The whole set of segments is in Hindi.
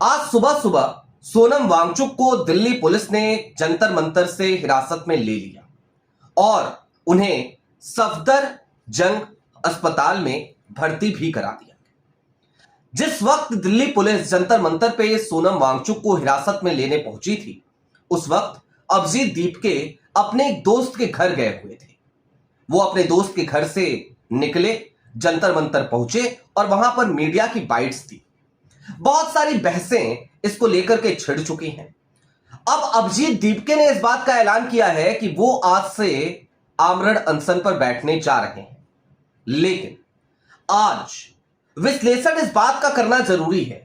आज सुबह सुबह सोनम वांगचुक को दिल्ली पुलिस ने जंतर मंतर से हिरासत में ले लिया और उन्हें सफदर जंग अस्पताल में भर्ती भी करा दिया। जिस वक्त दिल्ली पुलिस जंतर मंतर पे सोनम वांगचुक को हिरासत में लेने पहुंची थी, उस वक्त अभिजीत दीपके अपने एक दोस्त के घर गए हुए थे। वो अपने दोस्त के घर से निकले, जंतर मंतर पहुंचे और वहां पर मीडिया की बाइट्स थी। बहुत सारी बहसें इसको लेकर के छिड़ चुकी हैं। अब अभिजीत दीपके ने इस बात का ऐलान किया है कि वो आज से आमरण अनशन पर बैठने जा रहे हैं, लेकिन आज विश्लेषण इस बात का करना जरूरी है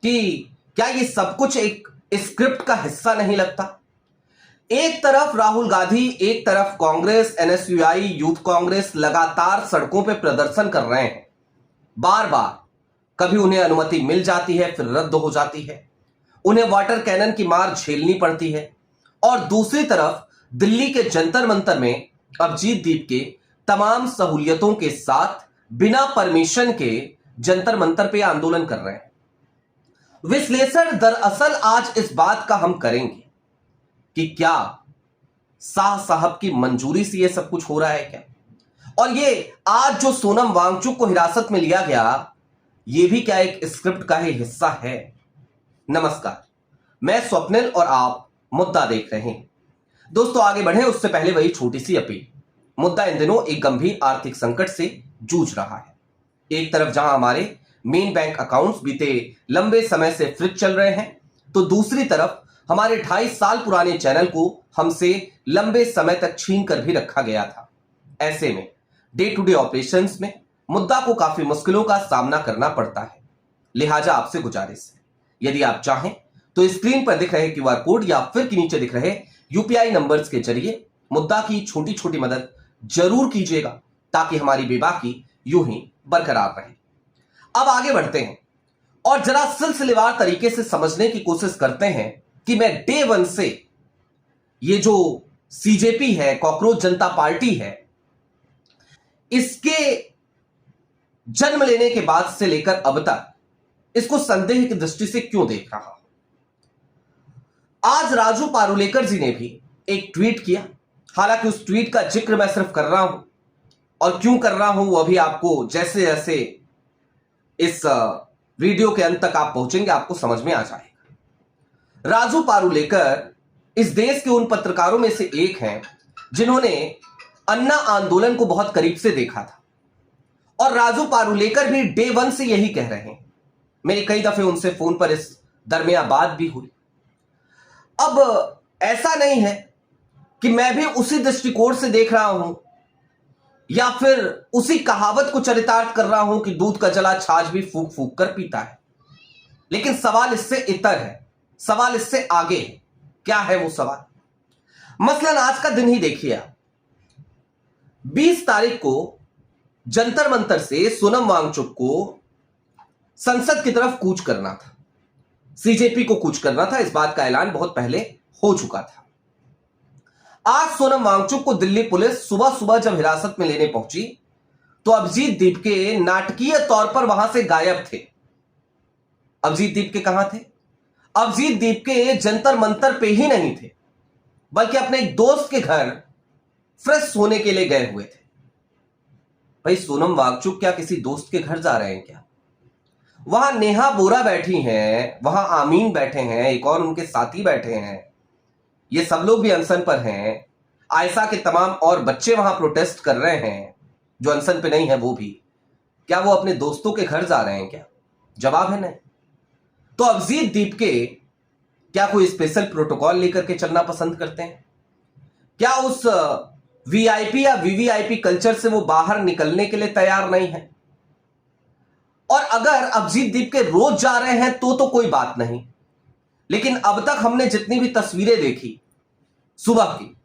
कि क्या ये सब कुछ एक स्क्रिप्ट का हिस्सा नहीं लगता। एक तरफ राहुल गांधी, एक तरफ कांग्रेस, एनएसयूआई, यूथ कांग्रेस लगातार सड़कों पर प्रदर्शन कर रहे हैं। बार बार कभी उन्हें अनुमति मिल जाती है, फिर रद्द हो जाती है, उन्हें वाटर कैनन की मार झेलनी पड़ती है। और दूसरी तरफ दिल्ली के जंतर मंतर में अभिजीत दीपके तमाम सहूलियतों के साथ बिना परमिशन के जंतर मंतर पे आंदोलन कर रहे हैं। विश्लेषण दरअसल आज इस बात का हम करेंगे कि क्या शाह साहब की मंजूरी से यह सब कुछ हो रहा है क्या, और ये आज जो सोनम वांगचुक को हिरासत में लिया गया, ये भी क्या एक स्क्रिप्ट का ही हिस्सा है। नमस्कार, मैं स्वप्निल और आप मुद्दा देख रहे हैं। दोस्तों, आगे बढ़े उससे पहले वही छोटी सी अपील। मुद्दा इन दिनों एक गंभीर आर्थिक संकट से जूझ रहा है। एक तरफ जहां हमारे मेन बैंक अकाउंट्स बीते लंबे समय से फ्रीज चल रहे हैं, तो दूसरी तरफ हमारे 2.5 साल पुराने चैनल को हमसे लंबे समय तक छीन कर भी रखा गया था। ऐसे में डे टू डे ऑपरेशंस में मुद्दा को काफी मुश्किलों का सामना करना पड़ता है। लिहाजा आपसे गुजारिश है, यदि आप चाहें तो स्क्रीन पर दिख रहे क्यूआर कोड या फिर के नीचे दिख रहे यूपीआई नंबर्स के जरिए मुद्दा की छोटी छोटी मदद जरूर कीजिएगा, ताकि हमारी बेबाकी यूं ही बरकरार रहे। अब आगे बढ़ते हैं और जरा सिलसिलेवार तरीके से समझने की कोशिश करते हैं कि मैं डे 1 से ये जो सीजेपी है, कॉकरोच जनता पार्टी है, इसके जन्म लेने के बाद से लेकर अब तक इसको संदेह की दृष्टि से क्यों देख रहा हूं। आज राजू पारुलेकर जी ने भी एक ट्वीट किया। हालांकि उस ट्वीट का जिक्र मैं सिर्फ कर रहा हूं, और क्यों कर रहा हूं वो अभी आपको जैसे जैसे इस वीडियो के अंत तक आप पहुंचेंगे आपको समझ में आ जाएगा। राजू पारुलेकर इस देश के उन पत्रकारों में से एक हैं जिन्होंने अन्ना आंदोलन को बहुत करीब से देखा था, और राजू पारुलेकर भी डे 1 से यही कह रहे हैं। मेरी कई दफे उनसे फोन पर इस दरमियान बात भी हुई। अब ऐसा नहीं है कि मैं भी उसी दृष्टिकोण से देख रहा हूं या फिर उसी कहावत को चरितार्थ कर रहा हूं कि दूध का जला छाछ भी फूंक फूंक कर पीता है। लेकिन सवाल इससे इतर है, सवाल इससे आगे है। क्या है वो सवाल? मसलन आज का दिन ही देखिए आप। 20 तारीख को जंतर मंतर से सोनम वांगचुक को संसद की तरफ कूच करना था, सीजेपी को कूच करना था। इस बात का ऐलान बहुत पहले हो चुका था। आज सोनम वांगचुक को दिल्ली पुलिस सुबह सुबह जब हिरासत में लेने पहुंची, तो अभिजीत दीपके नाटकीय तौर पर वहां से गायब थे। अभिजीत दीपके कहां थे? अभिजीत दीपके जंतर मंतर पे ही नहीं थे, बल्कि अपने एक दोस्त के घर फ्रेश होने के लिए गए हुए थे। भाई, सोनम वांगचुक क्या किसी दोस्त के घर जा रहे हैं क्या? वहां नेहा बोरा बैठी हैं, वहां आमीन बैठे हैं, एक और उनके साथी बैठे हैं, ये सब लोग भी अनशन पर हैं। आयशा के तमाम और बच्चे वहां प्रोटेस्ट कर रहे हैं, जो अनशन पे नहीं है वो भी। क्या वो अपने दोस्तों के घर जा रहे हैं क्या? जवाब है नहीं। तो अभिजीत दीपके क्या कोई स्पेशल प्रोटोकॉल लेकर के चलना पसंद करते हैं? क्या उस वीआईपी या वीवीआईपी कल्चर से वो बाहर निकलने के लिए तैयार नहीं है? और अगर अभिजीत दीपके रोज जा रहे हैं तो कोई बात नहीं, लेकिन अब तक हमने जितनी भी तस्वीरें देखी सुबह की,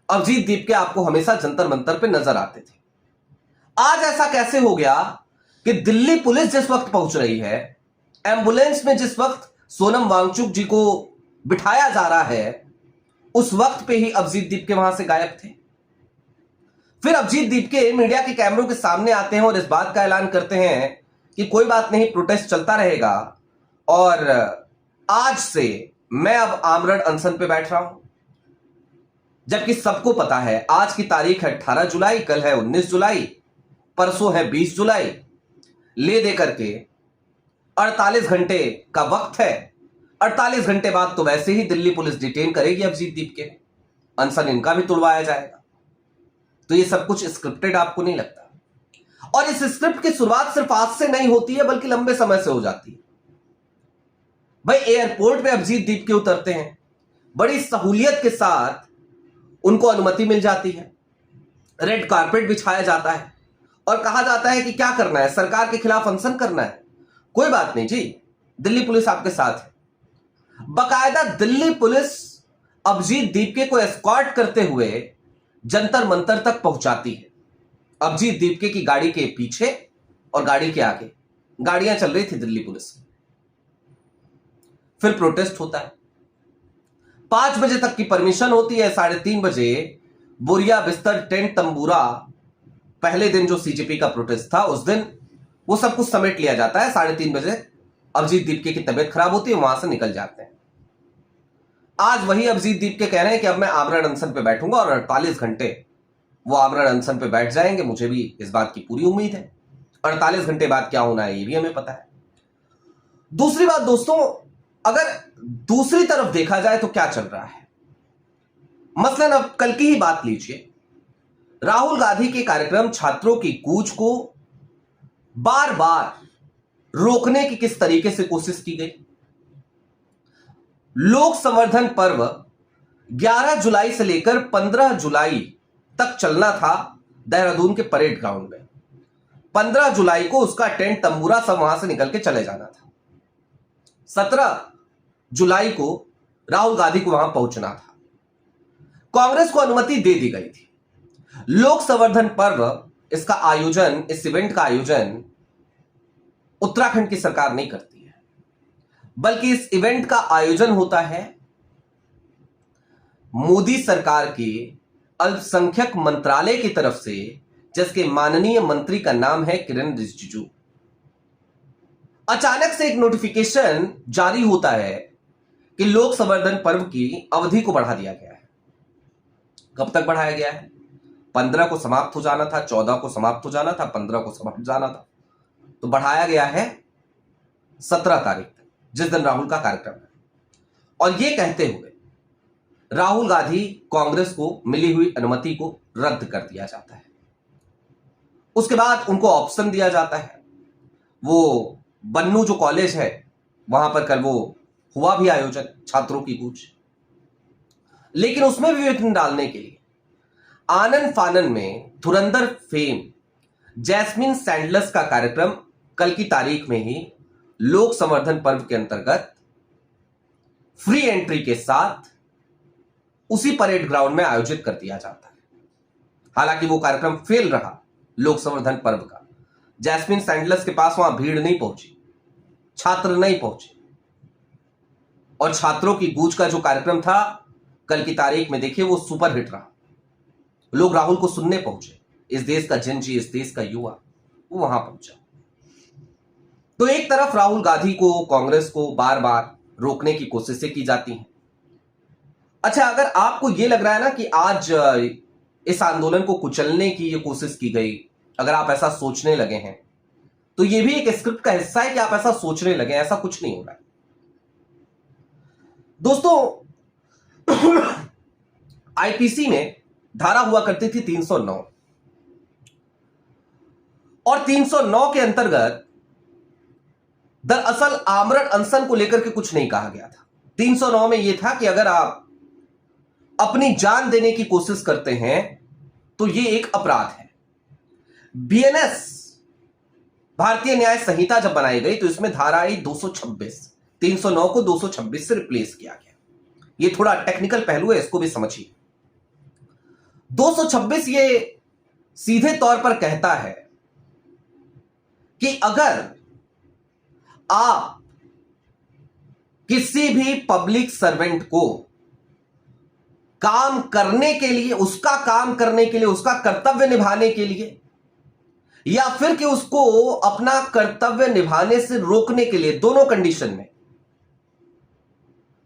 अभिजीत दीपके आपको हमेशा जंतर मंतर पे नजर आते थे। आज ऐसा कैसे हो गया कि दिल्ली पुलिस जिस वक्त पहुंच रही है, एम्बुलेंस में जिस वक्त सोनम वांगचुक जी को बिठाया जा रहा है, उस वक्त पे ही अभिजीत दीपके वहां से गायब थे। फिर अभिजीत दीपके मीडिया के कैमरों के सामने आते हैं और इस बात का ऐलान करते हैं कि कोई बात नहीं, प्रोटेस्ट चलता रहेगा और आज से मैं अब आमरण अनशन पे बैठ रहा हूं, जबकि सबको पता है आज की तारीख है 18 जुलाई, कल है 19 जुलाई, परसों है 20 जुलाई। ले दे करके 48 घंटे का वक्त है। 48 घंटे बाद तो वैसे ही दिल्ली पुलिस डिटेन करेगी अभिजीत दीपके, अनशन इनका भी तुड़वाया जाएगा। तो ये सब कुछ स्क्रिप्टेड आपको नहीं लगता? और इस स्क्रिप्ट की शुरुआत सिर्फ आज से नहीं होती है, बल्कि लंबे समय से हो जाती है। भाई एयरपोर्ट पे अभिजीत दीपके उतरते हैं, बड़ी सहूलियत के साथ उनको अनुमति मिल जाती है, रेड कारपेट बिछाया जाता है और कहा जाता है कि क्या करना है, सरकार के खिलाफ अनशन करना है। कोई बात नहीं जी, दिल्ली पुलिस आपके साथ है। बाकायदा दिल्ली पुलिस अभिजीत दीपके को एस्कॉर्ट करते हुए जंतर मंतर तक पहुंचाती है। अभिजीत दीपके की गाड़ी के पीछे और गाड़ी के आगे गाड़ियां चल रही थी दिल्ली पुलिस की। फिर प्रोटेस्ट होता है, 5 बजे तक की परमिशन होती है। 3:30 बजे बोरिया बिस्तर टेंट तंबूरा, पहले दिन जो सीजेपी का प्रोटेस्ट था उस दिन वो सब कुछ समेट लिया जाता है। 3:30 बजे अभिजीत दीपके की तबीयत खराब होती है, वहां से निकल जाते हैं। आज वही अभिजीत दीपके कह रहे हैं कि अब मैं आमरण अनशन पे बैठूंगा और 48 घंटे वो आमरण अनशन पे बैठ जाएंगे। मुझे भी इस बात की पूरी उम्मीद है। 48 घंटे बाद क्या होना है ये भी हमें पता है। दूसरी बात दोस्तों, अगर दूसरी तरफ देखा जाए तो क्या चल रहा है, मसलन अब कल की ही बात लीजिए। राहुल गांधी के कार्यक्रम छात्रों की कूच को बार बार रोकने की किस तरीके से कोशिश की गई। लोक संवर्धन पर्व 11 जुलाई से लेकर 15 जुलाई तक चलना था देहरादून के परेड ग्राउंड में। 15 जुलाई को उसका टेंट तंबूरा सब वहां से निकल के चले जाना था। 17 जुलाई को राहुल गांधी को वहां पहुंचना था। कांग्रेस को अनुमति दे दी गई थी। लोक संवर्धन पर्व, इसका आयोजन, इस इवेंट का आयोजन उत्तराखंड की सरकार नहीं करती है, बल्कि इस इवेंट का आयोजन होता है मोदी सरकार के अल्पसंख्यक मंत्रालय की तरफ से, जिसके माननीय मंत्री का नाम है किरण रिजिजू। अचानक से एक नोटिफिकेशन जारी होता है कि लोक संवर्धन पर्व की अवधि को बढ़ा दिया गया है। कब तक बढ़ाया गया है? 15 को समाप्त हो जाना था, 14 को समाप्त हो जाना था, 15 को समाप्त हो जाना था, तो बढ़ाया गया है 17 तारीख तक, जिस दिन राहुल का कार्यक्रम है। और यह कहते हुए राहुल गांधी कांग्रेस को मिली हुई अनुमति को रद्द कर दिया जाता है। उसके बाद उनको ऑप्शन दिया जाता है। वो बन्नू जो कॉलेज है वहां पर कल वो हुआ भी आयोजन, छात्रों की कूच, लेकिन उसमें भी विघ्न डालने के लिए आनंद फानन में धुरंधर फेम जैस्मिन सैंडलर्स का कार्यक्रम कल की तारीख में ही लोक संवर्धन पर्व के अंतर्गत फ्री एंट्री के साथ उसी परेड ग्राउंड में आयोजित कर दिया जाता है। हालांकि वो कार्यक्रम फेल रहा लोक संवर्धन पर्व का। जैस्मिन सैंडलर्स के पास वहां भीड़ नहीं पहुंची, छात्र नहीं पहुंचे, और छात्रों की गूंज का जो कार्यक्रम था कल की तारीख में देखिए वो सुपर हिट रहा। लोग राहुल को सुनने पहुंचे। इस देश का जनजी, इस देश का युवा वो वहां पहुंचा। तो एक तरफ राहुल गांधी को, कांग्रेस को बार बार रोकने की कोशिशें की जाती हैं। अच्छा, अगर आपको यह लग रहा है ना कि आज इस आंदोलन को कुचलने की ये कोशिश की गई, अगर आप ऐसा सोचने लगे हैं तो यह भी एक स्क्रिप्ट का हिस्सा है कि आप ऐसा सोचने लगे। ऐसा कुछ नहीं हो रहा है दोस्तों। आईपीसी में धारा हुआ करती थी 309, और 309 के अंतर्गत दरअसल आमरण अनशन को लेकर के कुछ नहीं कहा गया था। 309 में यह था कि अगर आप अपनी जान देने की कोशिश करते हैं तो यह एक अपराध है। बीएनएस भारतीय न्याय संहिता जब बनाई गई तो इसमें धारा आई 226, 309 को 226 से रिप्लेस किया गया। यह थोड़ा टेक्निकल पहलू है, इसको भी समझिए। 226 ये सीधे तौर पर कहता है कि अगर आप किसी भी पब्लिक सर्वेंट को काम करने के लिए, उसका काम करने के लिए, उसका कर्तव्य निभाने के लिए, या फिर कि उसको अपना कर्तव्य निभाने से रोकने के लिए, दोनों कंडीशन में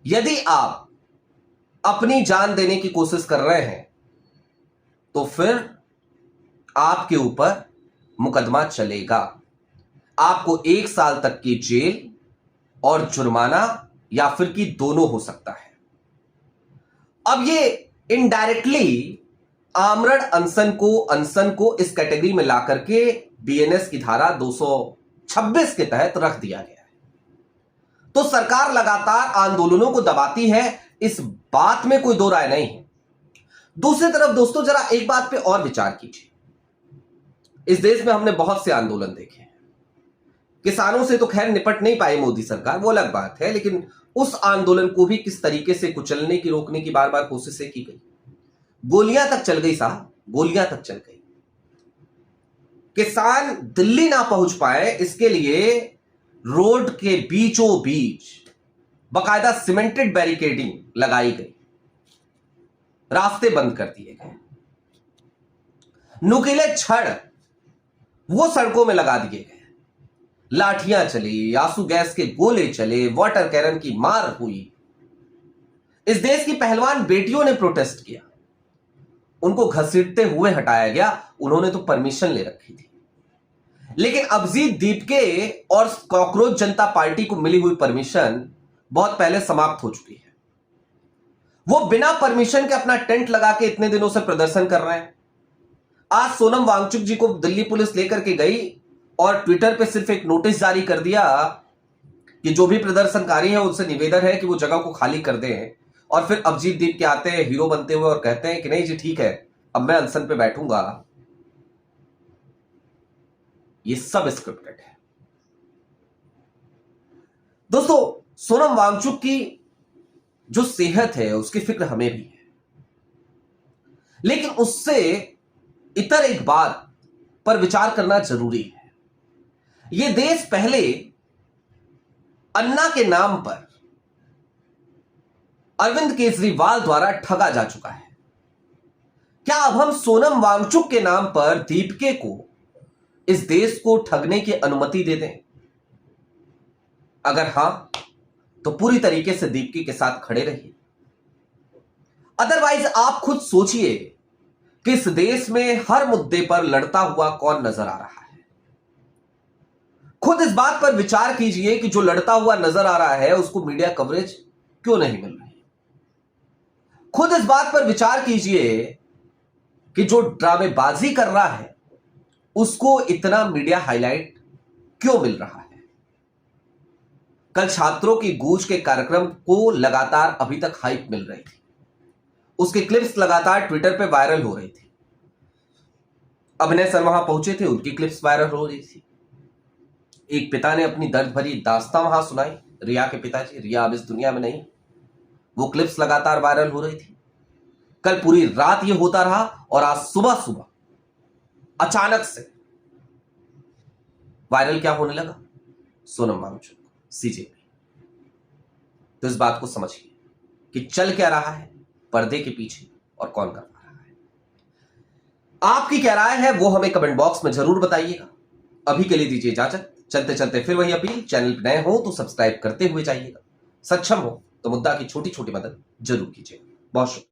यदि आप अपनी जान देने की कोशिश कर रहे हैं तो फिर आपके ऊपर मुकदमा चलेगा। आपको 1 साल तक की जेल और जुर्माना या फिर कि दोनों हो सकता है। अब ये इनडायरेक्टली आमरण अनशन को इस कैटेगरी में ला करके बीएनएस की धारा 226 के तहत रख दिया गया है। तो सरकार लगातार आंदोलनों को दबाती है, इस बात में कोई दो राय नहीं है। दूसरी तरफ दोस्तों जरा एक बात पे और विचार कीजिए। इस देश में हमने बहुत से आंदोलन देखे हैं। किसानों से तो खैर निपट नहीं पाई मोदी सरकार, वो अलग बात है, लेकिन उस आंदोलन को भी किस तरीके से कुचलने की, रोकने की बार बार कोशिशें की गई। गोलियां तक चल गई साहब, गोलियां तक चल गई। किसान दिल्ली ना पहुंच पाए इसके लिए रोड के बीचों बीच बाकायदा सीमेंटेड बैरिकेडिंग लगाई गई, रास्ते बंद कर दिए गए, नुकीले छड़ वो सड़कों में लगा दिए गए, लाठियां चली, आंसू गैस के गोले चले, वाटर कैनन की मार हुई। इस देश की पहलवान बेटियों ने प्रोटेस्ट किया, उनको घसीटते हुए हटाया गया। उन्होंने तो परमिशन ले रखी थी, लेकिन अभिजीत दीपके और कॉकरोच जनता पार्टी को मिली हुई परमिशन बहुत पहले समाप्त हो चुकी है। वो बिना परमिशन के अपना टेंट लगा के इतने दिनों से प्रदर्शन कर रहे हैं। आज सोनम वांगचुक जी को दिल्ली पुलिस लेकर के गई और ट्विटर पे सिर्फ एक नोटिस जारी कर दिया कि जो भी प्रदर्शनकारी है उनसे निवेदन है कि वो जगह को खाली कर दें। और फिर अभिजीत दीप के आते हैं हीरो बनते हुए और कहते हैं कि नहीं जी ठीक है, अब मैं अनशन पे बैठूंगा। ये सब स्क्रिप्टेड है दोस्तों। सोनम वांगचुक की जो सेहत है उसकी फिक्र हमें भी है, लेकिन उससे इतर एक बात पर विचार करना जरूरी है। यह देश पहले अन्ना के नाम पर अरविंद केजरीवाल द्वारा ठगा जा चुका है। क्या अब हम सोनम वांगचुक के नाम पर दीपके को, इस देश को ठगने की अनुमति दे दें? अगर हां तो पूरी तरीके से दीपके के साथ खड़े रहिए। अदरवाइज आप खुद सोचिए कि इस देश में हर मुद्दे पर लड़ता हुआ कौन नजर आ रहा है। खुद इस बात पर विचार कीजिए कि जो लड़ता हुआ नजर आ रहा है उसको मीडिया कवरेज क्यों नहीं मिल रही। खुद इस बात पर विचार कीजिए कि जो ड्रामेबाजी कर रहा है उसको इतना मीडिया हाईलाइट क्यों मिल रहा है। कल छात्रों की गूंज के कार्यक्रम को लगातार अभी तक हाइप मिल रही थी, उसके क्लिप्स लगातार ट्विटर पे वायरल हो रही थी। अभिनय सर वहां पहुंचे थे, उनकी क्लिप्स वायरल हो रही थी। एक पिता ने अपनी दर्द भरी दास्तां वहां सुनाई, रिया के पिताजी, रिया अब इस दुनिया में नहीं, वो क्लिप्स लगातार वायरल हो रही थी। कल पूरी रात ये होता रहा और आज सुबह सुबह अचानक से वायरल क्या होने लगा? सोनम वांगचुक, सीजेपी। तो इस बात को समझिए कि चल क्या रहा है पर्दे के पीछे और कौन कर रहा है। आपकी क्या राय है वो हमें कमेंट बॉक्स में जरूर बताइएगा। अभी के लिए दीजिए इजाजत। चलते चलते फिर वही अपील, चैनल पर नए हो तो सब्सक्राइब करते हुए जाइएगा, सक्षम हो तो मुद्दा की छोटी छोटी मदद जरूर कीजिएगा। बहुत शुक्रिया।